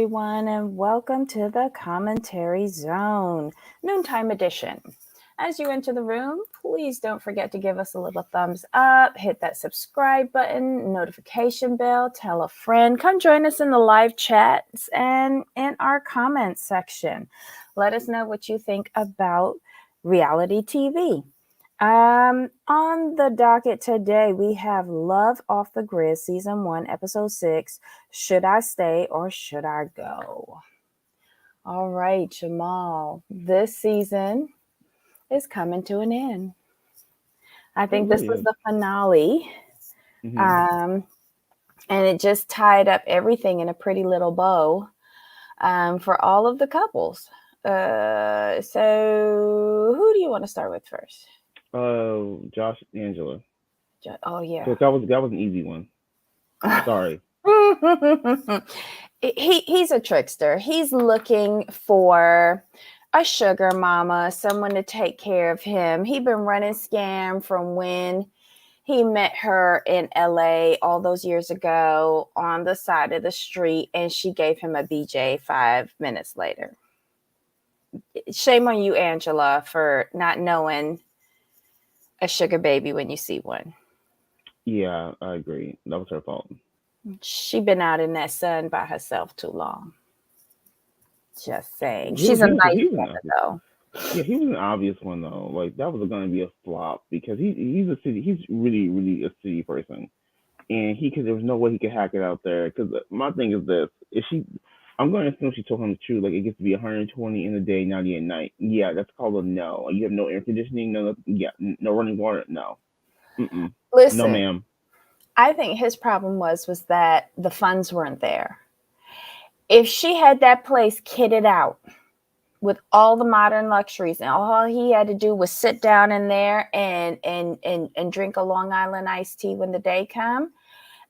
everyone, and welcome to the Commentary Zone, Noontime Edition. As you enter the room, please don't forget to give us a little thumbs up, hit that subscribe button, notification bell, tell a friend, come join us in the live chats and in our comments section. Let us know what you think about reality TV. On the docket today, we have Love Off the Grid, Season 1, Episode 6, Should I Stay or Should I Go? All right, Jamal, this season is coming to an end. I think this was the finale, and it just tied up everything in a pretty little bow for all of the couples. So who do you want to start with first? Josh and Angela. Oh yeah. So that was an easy one. Sorry. He's a trickster. He's looking for a sugar mama, someone to take care of him. He'd been running scam from when he met her in LA all those years ago on the side of the street, and she gave him a BJ 5 minutes later. Shame on you, Angela, for not knowing a sugar baby when you see one. Yeah, I agree. That was her fault. She been out in that sun by herself too long. Just saying. She's a nice woman, though. Yeah, he was an obvious one though. Like that was going to be a flop because he's really a city person, and there was no way he could hack it out there. Because my thing is this: I'm going to assume she told him the truth. Like it gets to be 120 in the day, 90 at night. Yeah, that's called a no. You have no air conditioning, no running water, no. Listen, no, ma'am. I think his problem was that the funds weren't there. If she had that place kitted out with all the modern luxuries, and all he had to do was sit down in there and drink a Long Island iced tea when the day come,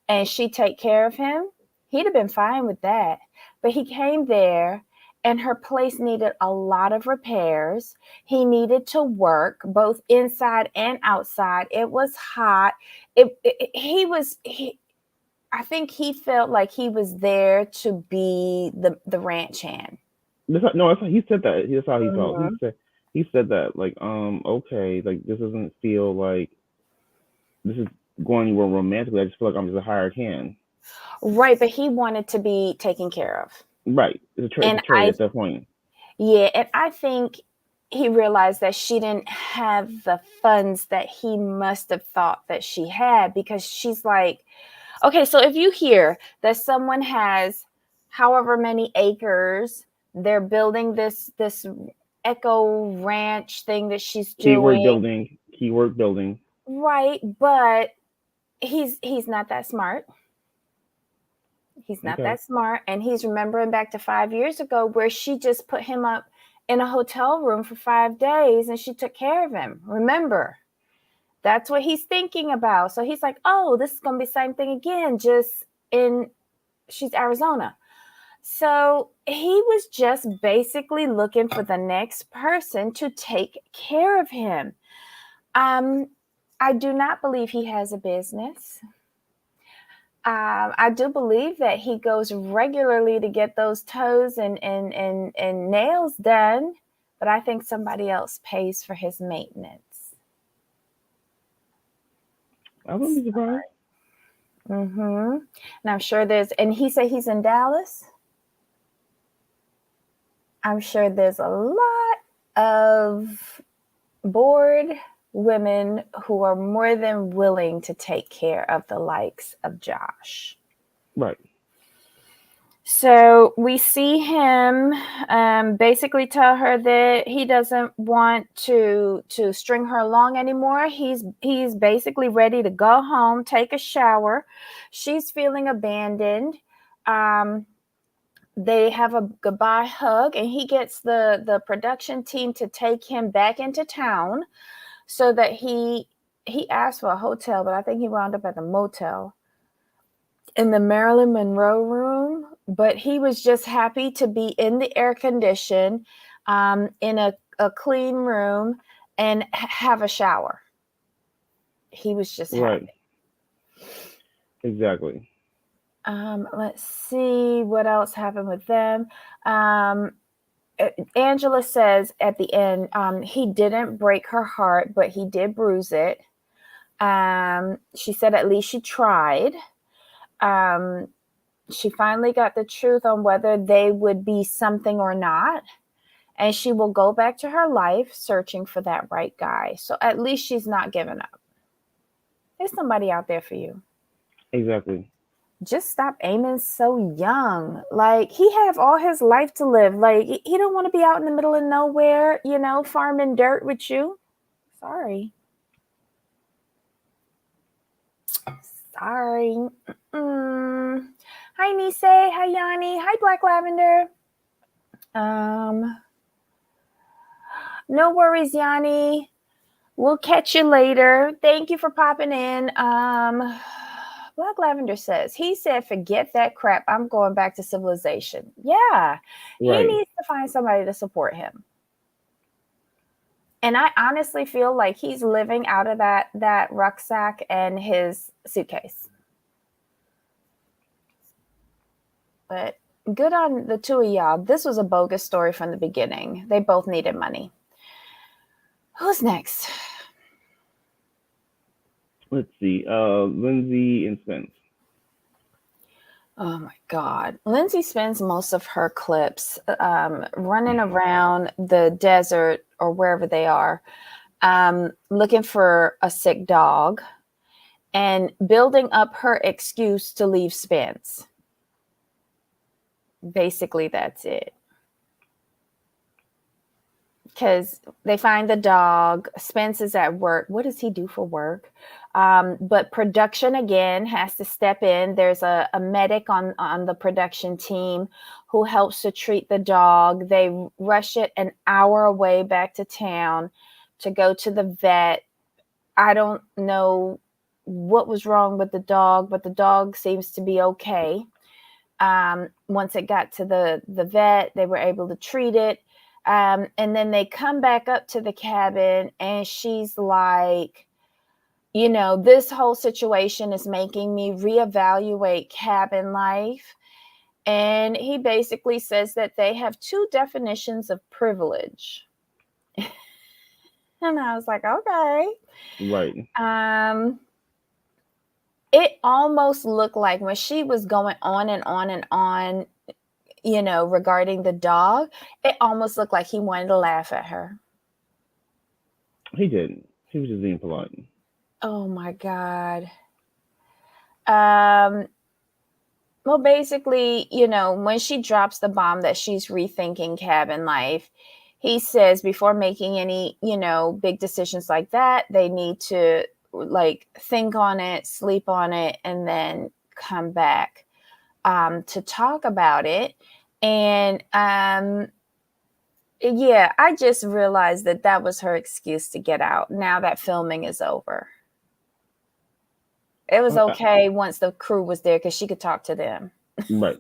and she take care of him, he'd have been fine with that. But he came there, and her place needed a lot of repairs. He needed to work both inside and outside. It was hot. I think he felt like he was there to be the ranch hand. No, that's how he said that. That's how he felt. He said that like, okay, like this doesn't feel like this is going anywhere romantically. I just feel like I'm just a hired hand. Right, but he wanted to be taken care of. Right, it's a trade at that point. Yeah, and I think he realized that she didn't have the funds that he must have thought that she had, because she's like, okay, so if you hear that someone has however many acres, they're building this eco ranch thing that she's doing. Keyword building. Right, but he's not that smart. He's not that smart, and he's remembering back to 5 years ago where she just put him up in a hotel room for 5 days and she took care of him. Remember? That's what he's thinking about. So he's like, oh, this is going to be the same thing again, just she's Arizona. So he was just basically looking for the next person to take care of him. I do not believe he has a business. I do believe that he goes regularly to get those toes and nails done, but I think somebody else pays for his maintenance. I wouldn't be surprised. And I'm sure and he said he's in Dallas. I'm sure there's a lot of bored women who are more than willing to take care of the likes of Josh. Right. So we see him basically tell her that he doesn't want to string her along anymore. He's basically ready to go home, take a shower. She's feeling abandoned. They have a goodbye hug, and he gets the production team to take him back into town so that he asked for a hotel, but I think he wound up at a motel in the Marilyn Monroe room. But he was just happy to be in the air condition, in a clean room, and have a shower. He was just happy. Exactly. Let's see what else happened with them. Um, Angela says at the end, he didn't break her heart, but he did bruise it. She said at least she tried. Um, she finally got the truth on whether they would be something or not. And she will go back to her life searching for that right guy. So at least she's not giving up. There's somebody out there for you. Exactly. Just stop aiming so young. Like he have all his life to live. Like he don't want to be out in the middle of nowhere, farming dirt with you. Sorry. Sorry. Hi Nise. Hi Yanni. Hi Black Lavender. Um, no worries, Yanni. We'll catch you later. Thank you for popping in. Black Lavender says, he said, forget that crap. I'm going back to civilization. Yeah, he Right. needs to find somebody to support him. And I honestly feel like he's living out of that rucksack and his suitcase. But good on the two of y'all. This was a bogus story from the beginning. They both needed money. Who's next? Let's see. Lindsay and Spence. Oh my God. Lindsay spends most of her clips running around the desert or wherever they are, looking for a sick dog and building up her excuse to leave Spence. Basically, that's it. Because they find the dog. Spence is at work. What does he do for work? But production again has to step in. There's a medic on the production team who helps to treat the dog. They rush it an hour away back to town to go to the vet. I don't know what was wrong with the dog, but the dog seems to be okay. Once it got to the vet, they were able to treat it. And then they come back up to the cabin and she's like, this whole situation is making me reevaluate cabin life. And he basically says that they have two definitions of privilege. And I was like, okay. Right. It almost looked like when she was going on and on and on, regarding the dog, it almost looked like he wanted to laugh at her. He didn't. He was just being polite. Oh my God. Um, well, basically, when she drops the bomb that she's rethinking cabin life, he says before making any, big decisions like that, they need to like think on it, sleep on it, and then come back to talk about it. And yeah, I just realized that was her excuse to get out now that filming is over. It was okay once the crew was there because she could talk to them. Right.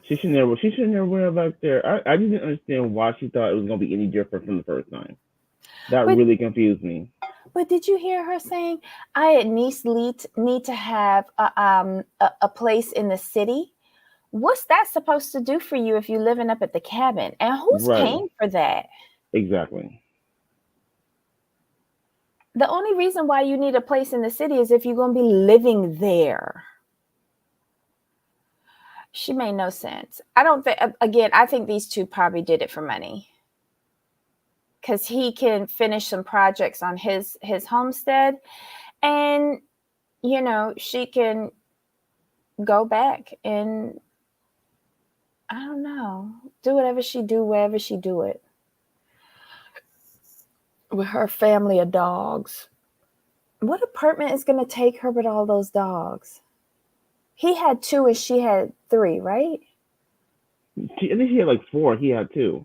She should never. She should never went back there. I didn't understand why she thought it was gonna be any different from the first time. That But really confused me. but did you hear her saying, "I at least need to have a place in the city"? What's that supposed to do for you if you're living up at the cabin? And who's Right. paying for that? Exactly. The only reason why you need a place in the city is if you're going to be living there. She made no sense. I don't think, again, I think these two probably did it for money. Because he can finish some projects on his homestead. And, she can go back and, I don't know, do whatever she do, wherever she do it. With her family of dogs. What apartment is going to take her with all those dogs? He had 2 and she had 3, right? I think she had like 4. He had 2.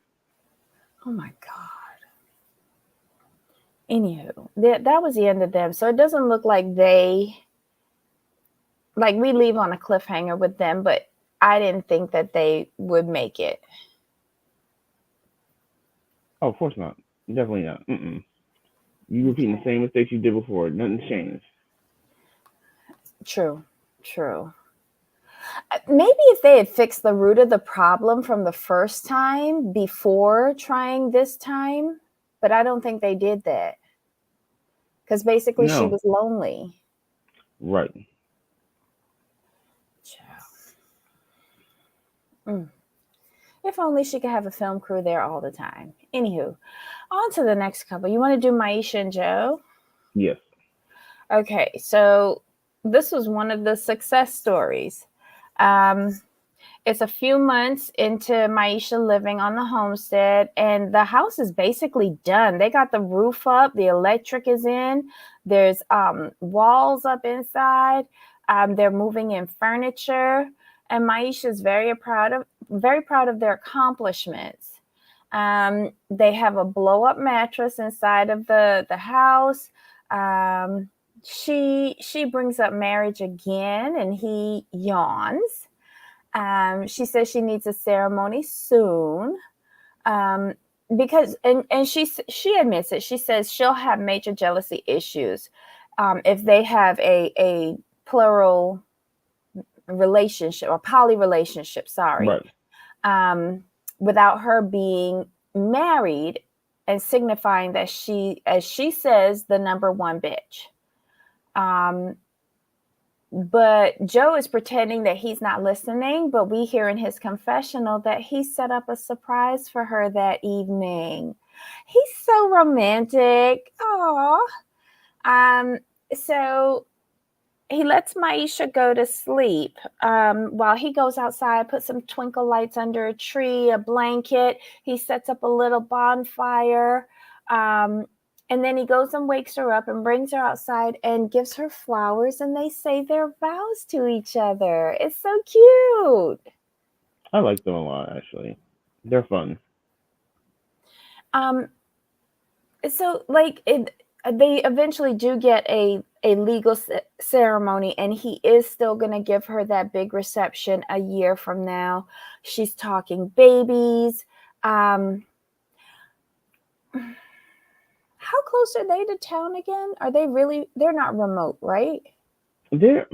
Oh my God. Anywho, that was the end of them. So it doesn't look like we leave on a cliffhanger with them, but I didn't think that they would make it. Oh, of course not. Definitely not. Mm-mm. You repeating the same mistakes you did before. Nothing's changed. True. True. Maybe if they had fixed the root of the problem from the first time before trying this time, but I don't think they did that because basically she No, was lonely. right. Mm. If only she could have a film crew there all the time. Anywho, on to the next couple. You want to do Maisha and Joe? Yes. Okay, so this was one of the success stories. Um, it's a few months into Maisha living on the homestead, and the house is basically done. They got the roof up, the electric is in, there's walls up inside. They're moving in furniture, and Maisha is very proud of their accomplishments. They have a blow up mattress inside of the house. Um, she brings up marriage again, and he yawns. She says she needs a ceremony soon. Um, because and she admits it. She says she'll have major jealousy issues if they have a plural relationship or poly relationship. Sorry, Right. um, without her being married and signifying that she, as she says, the number one bitch. Um, but Joe is pretending that he's not listening, but we hear in his confessional that he set up a surprise for her that evening. He's so romantic. Aw. Um, so he lets Maisha go to sleep while he goes outside, puts some twinkle lights under a tree, a blanket. He sets up a little bonfire. Um, and then he goes and wakes her up and brings her outside and gives her flowers, and they say their vows to each other. It's so cute. I like them a lot, actually. They're fun. Um, so like they eventually do get a legal ceremony, and he is still going to give her that big reception a year from now. She's talking babies. um how close are they to town again? Are they really, they're not remote, right? They're,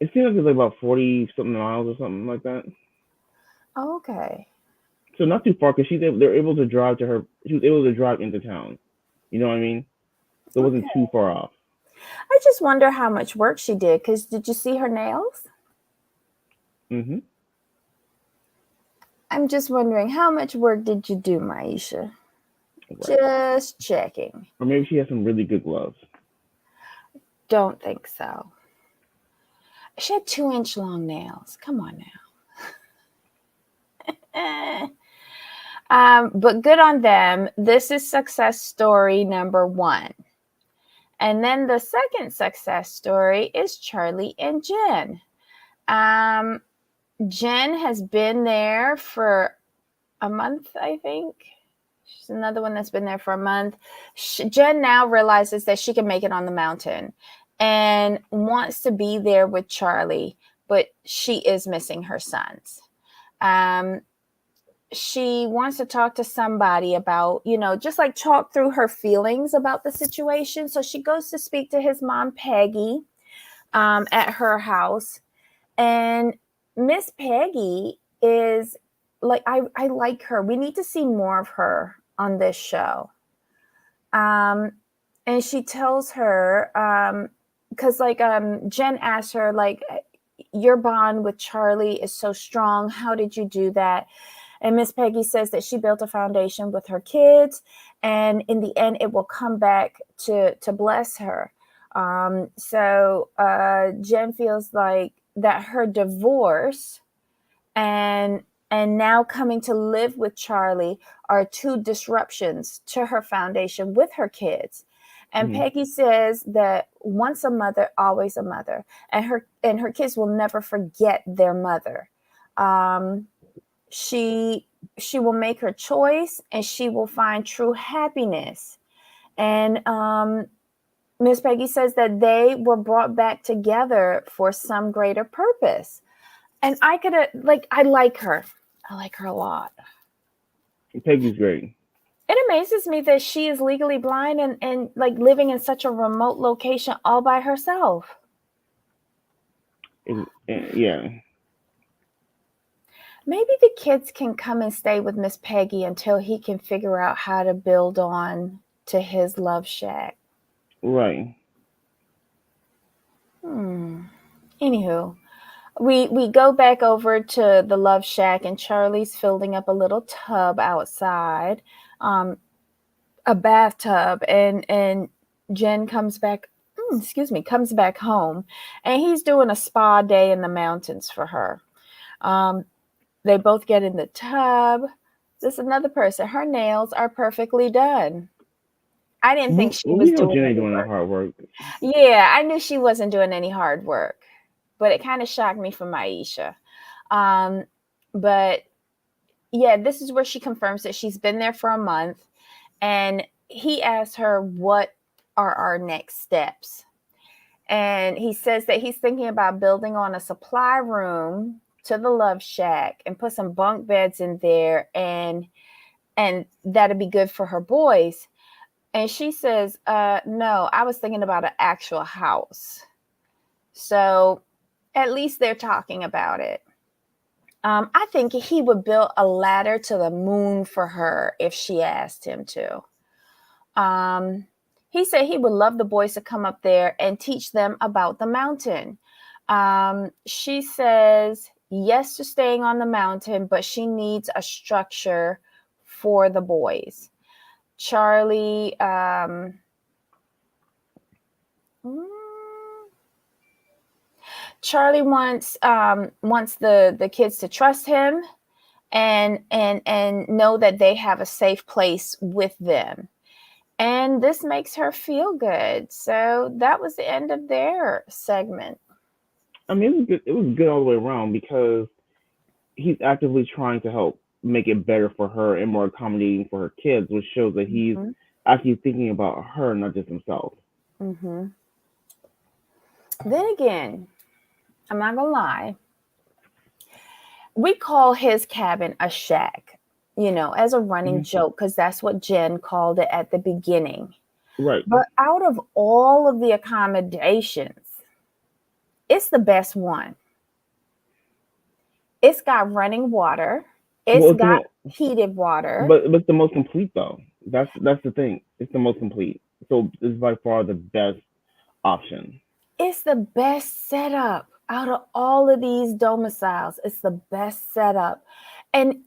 it seems like it's like about 40 something miles or something like that. Okay. So not too far because they're able to drive to her. She was able to drive into town. You know what I mean? So it wasn't Okay, too far off. I just wonder how much work she did, because did you see her nails? Hmm. I'm just wondering, how much work did you do, Maisha? Right. Just checking. Or maybe she has some really good gloves. Don't think so. She had 2-inch long nails. Come on now. But good on them. This is success story number one. And then the second success story is Charlie and Jen. Um, Jen has been there for a month, I think. She's another one that's been there for a month. Jen now realizes that she can make it on the mountain and wants to be there with Charlie, but she is missing her sons. Um, she wants to talk to somebody about, just like talk through her feelings about the situation. So she goes to speak to his mom, Peggy, at her house. And Miss Peggy is like, I like her. We need to see more of her on this show. Um, and she tells her, because Jen asks her, like, your bond with Charlie is so strong. How did you do that? And Miss Peggy says that she built a foundation with her kids, and in the end, it will come back to bless her. So Jen feels like that her divorce and now coming to live with Charlie are two disruptions to her foundation with her kids. And Hmm. Peggy says that once a mother, always a mother, and her kids will never forget their mother. Um, she will make her choice, and she will find true happiness. And Miss Peggy says that they were brought back together for some greater purpose. And I like her. I like her a lot. Peggy's great. It amazes me that she is legally blind and like living in such a remote location all by herself. Yeah. Maybe the kids can come and stay with Miss Peggy until he can figure out how to build on to his love shack. Right. Hmm. Anywho, we go back over to the love shack, and Charlie's filling up a little tub outside, um, a bathtub, and Jen comes back. Excuse me, comes back home, and he's doing a spa day in the mountains for her. Um, they both get in the tub. This is another person. Her nails are perfectly done. I didn't think she We was know doing Jen ain't any doing no work. hard work. Yeah, I knew she wasn't doing any hard work, but it kind of shocked me for Maisha. Um, but yeah, this is where she confirms that she's been there for a month, and he asks her, "What are our next steps?" And he says that he's thinking about building on a supply room to the love shack and put some bunk beds in there, and that'd be good for her boys. And she says, no, I was thinking about an actual house. So at least they're talking about it. I think he would build a ladder to the moon for her if she asked him to. Um, he said he would love the boys to come up there and teach them about the mountain. She says yes to staying on the mountain, but she needs a structure for the boys. Charlie, mm, Charlie wants the kids to trust him and know that they have a safe place with them. And this makes her feel good. So that was the end of their segment. I mean, it was good. It was good all the way around because he's actively trying to help make it better for her and more accommodating for her kids, which shows that he's Mm-hmm. actually thinking about her, not just himself. Mm-hmm. Then again, I'm not gonna lie, we call his cabin a shack, as a running Mhm. joke, because that's what Jen called it at the beginning. Right. But out of all of the accommodations, it's the best one. It's got running water, it's Well, it's the got heated water, but it's the most complete though. That's the thing. It's the most complete. So it's by far the best option. it's the best setup out of all of these domiciles. It's the best setup. And,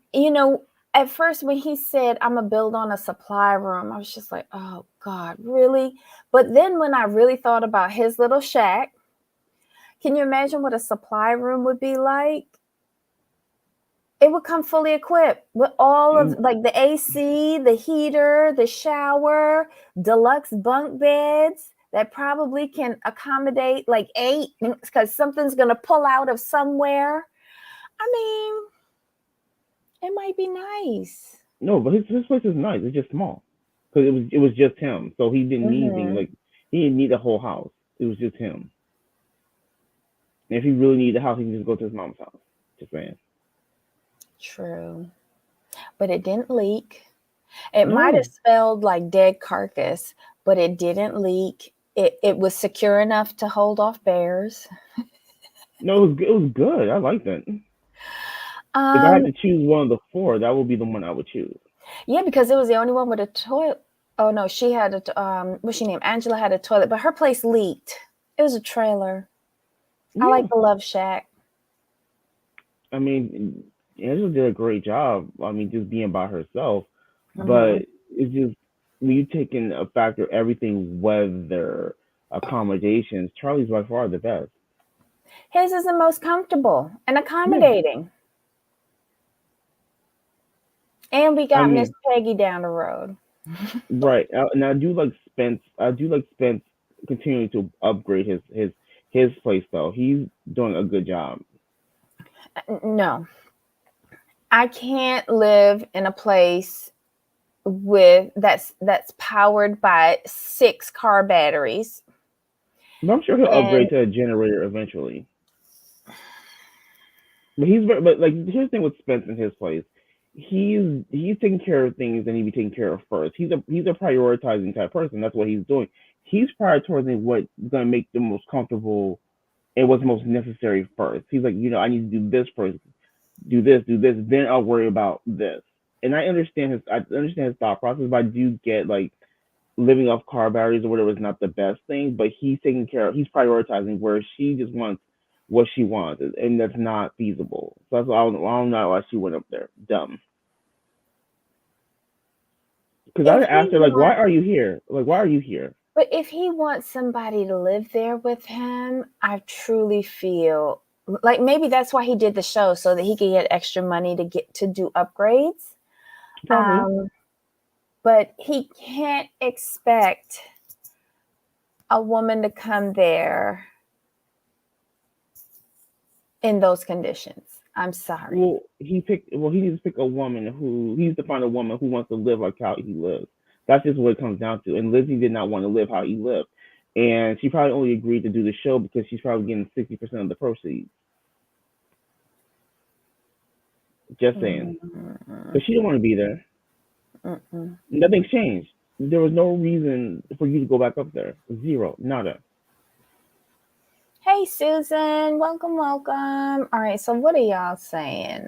at first when he said, I'm going to build on a supply room, I was just like, oh, God, really? But then when I really thought about his little shack, can you imagine what a supply room would be like? It would come fully equipped with all of like the AC, the heater, the shower, deluxe bunk beds that probably can accommodate like 8 because something's going to pull out of somewhere. I mean, it might be nice. No, but his place is nice. It's just small because it was just him. So he didn't need anything Mm-hmm. like he didn't need a whole house. It was just him. And if he really needed a house, he can just go to his mom's house. Just saying. True. But it didn't leak. It might have No, smelled like dead carcass, but it didn't leak. It was secure enough to hold off bears. no, it was good. I like that. If I had Um, to choose one of the four, that would be the one I would choose. Yeah, because it was the only one with a toilet. Oh no, she had what's she name? Angela had a toilet, but her place leaked. It was a trailer. I like Yeah, the Love Shack. I mean, Angela did a great job. I mean, just being by herself, Hmm. but it's just when you take in a factor everything, weather, accommodations. Charlie's by far the best. His is the most comfortable and Yeah, accommodating. And we I got Miss mean, Peggy down the road. right. And I do like Spence. I do like Spence continuing to upgrade his place though. He's doing a good job. No, I can't live in a place with that's powered by 6 car batteries. But I'm sure he'll And upgrade to a generator eventually. But like here's the thing with Spence in his place. He's taking care of things that need to be taken care of first. He's a prioritizing type person. That's what he's doing. He's prioritizing what's gonna make the most comfortable and what's most necessary first. He's like, I need to do this first, do this, then I'll worry about this. And I understand his thought process, but I do get like living off car batteries or whatever is not the best thing, but he's prioritizing where she just wants what she wants, and that's not feasible. So that's why I don't know why she went up there. Dumb. Because I If he asked her like, why wants, are you here? Like, why are you here? but if he wants somebody to live there with him, I truly feel like maybe that's why he did the show so that he could get extra money to get to do upgrades. Probably. Um, but he can't expect a woman to come there in those conditions. I'm sorry. He needs to pick a woman who he needs to find a woman who wants to live like how he lives. That's just what it comes down to. And Lizzie did not want to live how he lived, and she probably only agreed to do the show because she's probably getting 60% of the proceeds. Just saying, Mm-mm. because she didn't want to be there. Mm-mm. Nothing's changed. There was no reason for you to go back up there. Zero, nada. Hey, Susan. Welcome, welcome. All right, so what are y'all saying?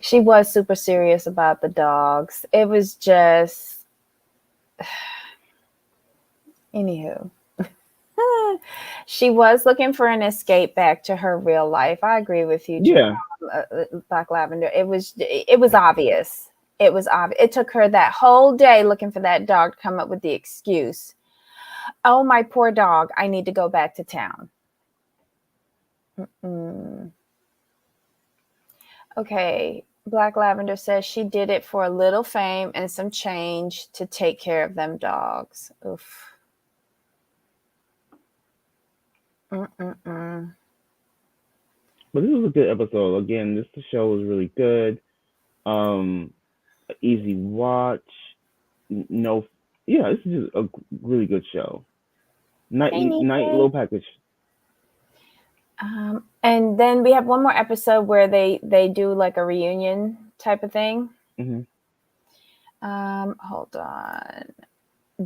She was super serious about the dogs. It was just, anywho. She was looking for an escape back to her real life. I agree with you, Yeah. Black Lavender. It was obvious. It was obvious. It took her that whole day looking for that dog to come up with the excuse. Oh, my poor dog. I need to go back to town. Mm-mm. Okay. Black Lavender says she did it for a little fame and some change to take care of them dogs. Oof. Mm-mm-mm. But this was a good episode. Again, this show was really good. Um, Easy watch. No, yeah, this is just a really good show. Hey, Night Nene. low package. And then we have one more episode where they do like a reunion type of thing. Hmm. Hold on.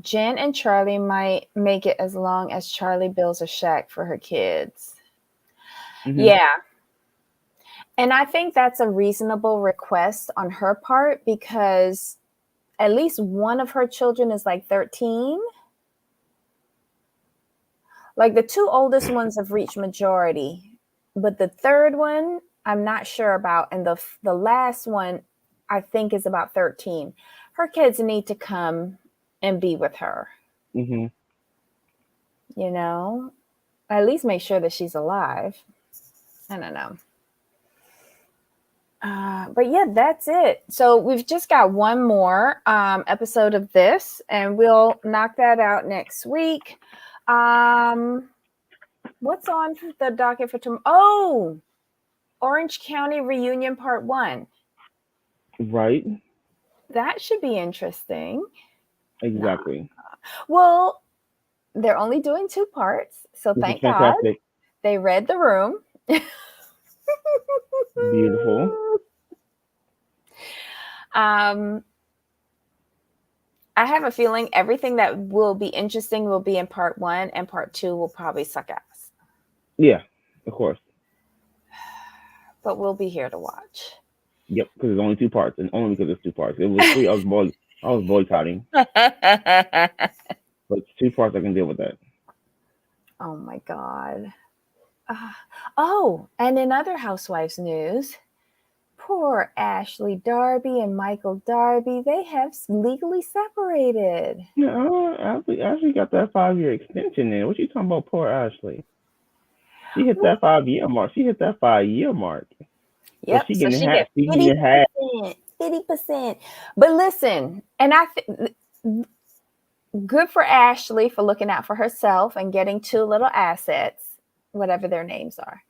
Jen and Charlie might make it as long as Charlie builds a shack for her kids. Hmm. Yeah. And I think that's a reasonable request on her part because at least one of her children is like 13. Like the two oldest ones have reached majority, but the third one I'm not sure about, and the last one I think is about 13. Her kids need to come and be with her. Hmm. You know, at least make sure that she's alive. I don't know. But yeah, that's it. So we've just got one more episode of this, and we'll knock that out next week. Um, what's on the docket for tomorrow? Oh, Orange County Reunion Part 1. Right. That should be interesting. Nah. Exactly. Well, they're only doing 2 parts, so Which is thank God fantastic. they read the room. Beautiful. um, I have a feeling everything that will be interesting will be in part 1, and part 2 will probably suck ass. Yeah, of course. But we'll be here to watch. Yep, because there's only 2 parts, and only because it's 2 parts. If it was 3, I was boycotting. But it's 2 parts, I can deal with that. Oh my God. Oh, and in other Housewives news, poor Ashley Darby and Michael Darby, they have legally separated. Yeah, Ashley got that 5-year extension in. What you talking about, poor Ashley? She hit that 5-year mark. She hit that 5-year mark. So Yep, she so getting she half. gets She can get half. 50%. 50%. But listen, and good for Ashley for looking out for herself and getting 2 little assets, whatever their names are.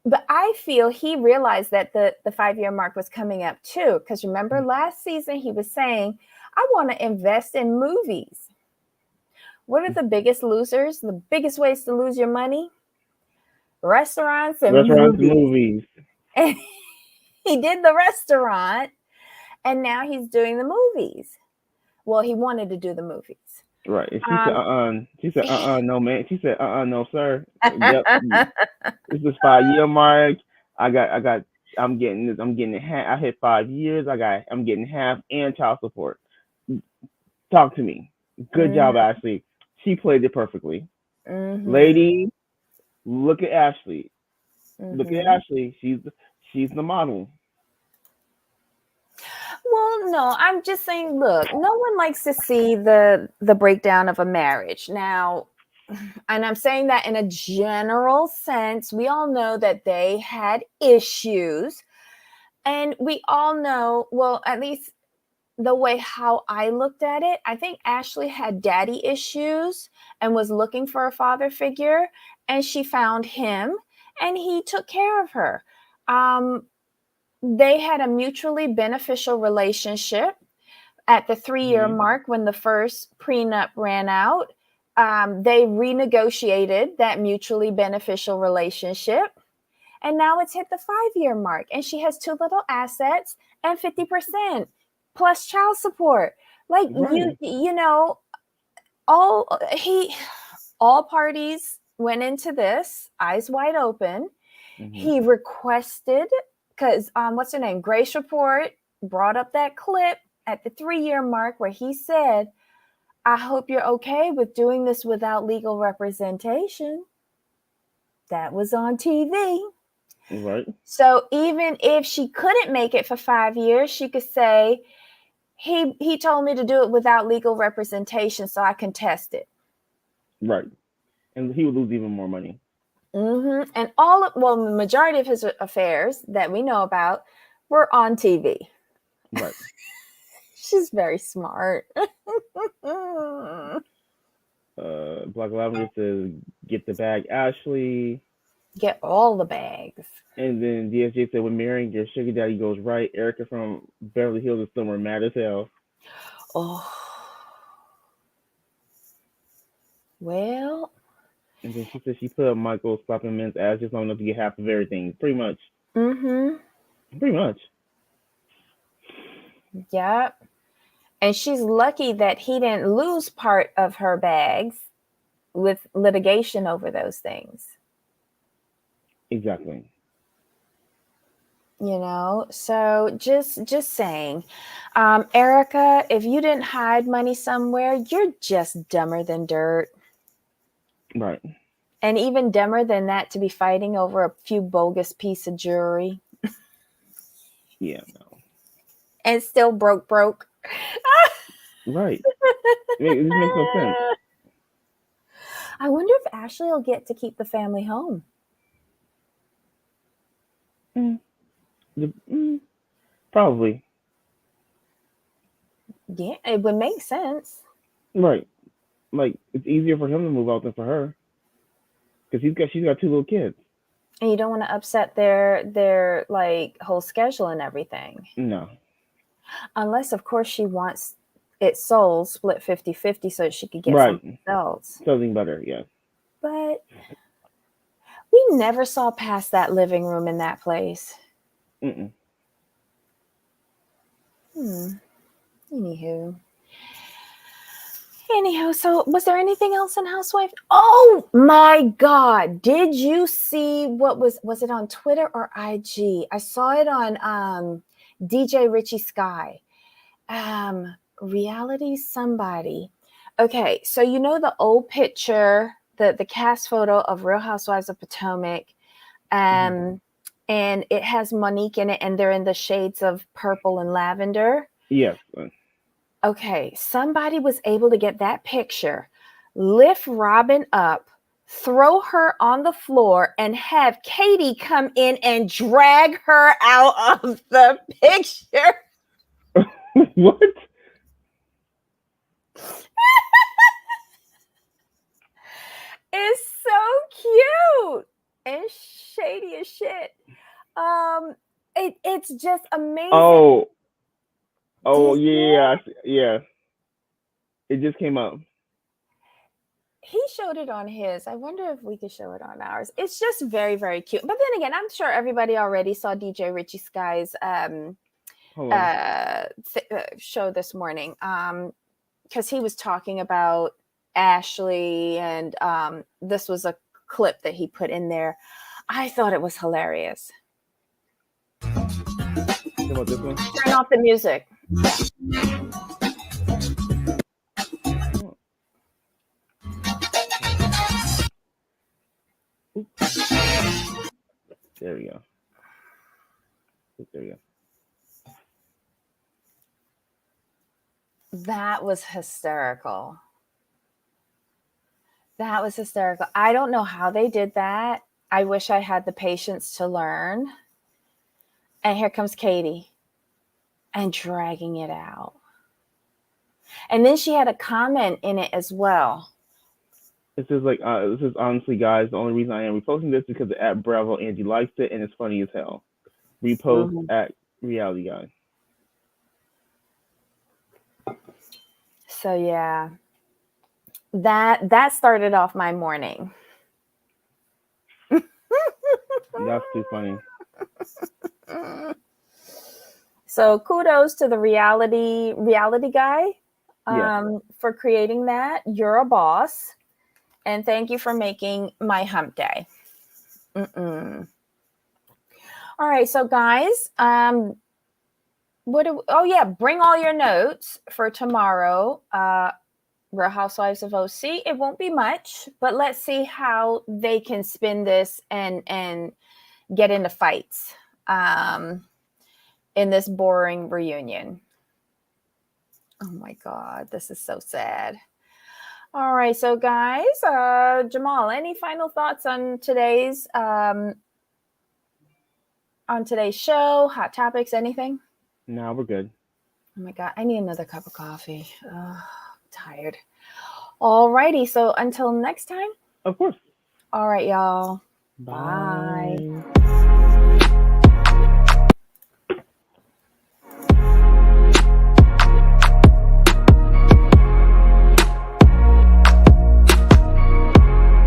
But I feel he realized that the 5-year mark was coming up too. Because remember last season he was saying, I want to invest in movies. What are the biggest losers? The biggest ways to lose your money? Restaurants and Restaurants and movies. movies. And he did the restaurant and now he's doing the movies. Well, he wanted to do the movies. Right. And she said, Um, She said, no, man. She said, no, sir. Yep. This is 5 year mark. I got. I'm getting this. I'm getting half. I hit 5 years. I'm getting half and child support. Talk to me. Good job, mhm, Ashley. She played it perfectly. mhm, Ladies, look at Ashley. Look at mhm. Ashley. She's the model. Well, no, I'm just saying, look, no one likes to see the breakdown of a marriage. Now, and I'm saying that in a general sense, we all know that they had issues. And we all know, well, at least the way how I looked at it, I think Ashley had daddy issues and was looking for a father figure, and she found him, and he took care of her. Um, they had a mutually beneficial relationship. At the 3 year Hmm. mark, when the first prenup ran out, they renegotiated that mutually beneficial relationship. And now it's hit the 5 year mark, and she has two little assets and 50% plus child support. Like Right. you know, all he, all parties went into this eyes wide open. Hmm. He requested, because what's her name? Grace Report brought up that clip at the 3 year mark where he said, I hope you're okay with doing this without legal representation. That was on TV. Right. So even if she couldn't make it for 5 years, she could say, he told me to do it without legal representation so I can test it. Right. And he would lose even more money. And all of, well, the majority of his affairs that we know about were on TV. Right. She's very smart. Black Lavender says, "Get the bag, Ashley." Get all the bags. And then DSJ said, "When marrying your sugar daddy goes right, Erica from Beverly Hills is somewhere mad as hell." Oh, well, And then she said she put up Michael slapping men's ass just long enough to get half of everything. Pretty much. mm-hmm. Pretty much. Yep. And she's lucky that he didn't lose part of her bags with litigation over those things. Exactly. So just saying, Erica, if you didn't hide money somewhere, you're just dumber than dirt, Right. and even dumber than that to be fighting over a few bogus piece of jewelry Yeah, no. and still broke. Right. This makes no sense. I wonder if Ashley will get to keep the family home. Mm. Probably. Yeah, it would make sense. Right. Like, it's easier for him to move out than for her. Because she's got two little kids. And you don't want to upset their like whole schedule and everything. No. Unless of course she wants it sold split 50-50 so she could get Right. something else. Something better, yes. But we never saw past that living room in that place. Mm-mm. Anywho. Anyhow, so was there anything else in Housewife? Oh my God. Did you see what was it on Twitter or IG? I saw it on DJ Richie Sky. Reality somebody. Okay, so you know the old picture, the cast photo of Real Housewives of Potomac, Mm-hmm. and it has Monique in it, and they're in the shades of purple and lavender. Yes. Okay, somebody was able to get that picture, lift Robin up, throw her on the floor, and have Katie come in and drag her out of the picture. What? It's so cute and shady as shit. It's just amazing. Oh. Do Oh, you see yeah. it? Yeah. It just came up. He showed it on his. I wonder if we could show it on ours. It's just very, very cute. But then again, I'm sure everybody already saw DJ Richie Sky's Hold on. show this morning. because he was talking about Ashley, and this was a clip that he put in there. I thought it was hilarious. How about this one? Turn off the music. There we go. There we go. That was hysterical. That was hysterical. I don't know how they did that. I wish I had the patience to learn. And here comes Katie and dragging it out. And then she had a comment in it as well. It says like, this is honestly, guys, the only reason I am reposting this is because the at Bravo Angie likes it and it's funny as hell. Repost at Reality Guy. So yeah, that started off my morning. That's too funny. So kudos to the reality guy for creating that. You're a boss. And thank you for making my hump day. All right, so guys, bring all your notes for tomorrow. Real Housewives of OC. It won't be much, but let's see how they can spin this and get into fights in this boring reunion. Oh my God, this is so sad. All right, so guys, Jamal, any final thoughts on today's show, hot topics, anything? No, we're good. Oh my God, I need another cup of coffee. I'm tired. All righty, so until next time. Of course. All right, y'all. Bye. Bye.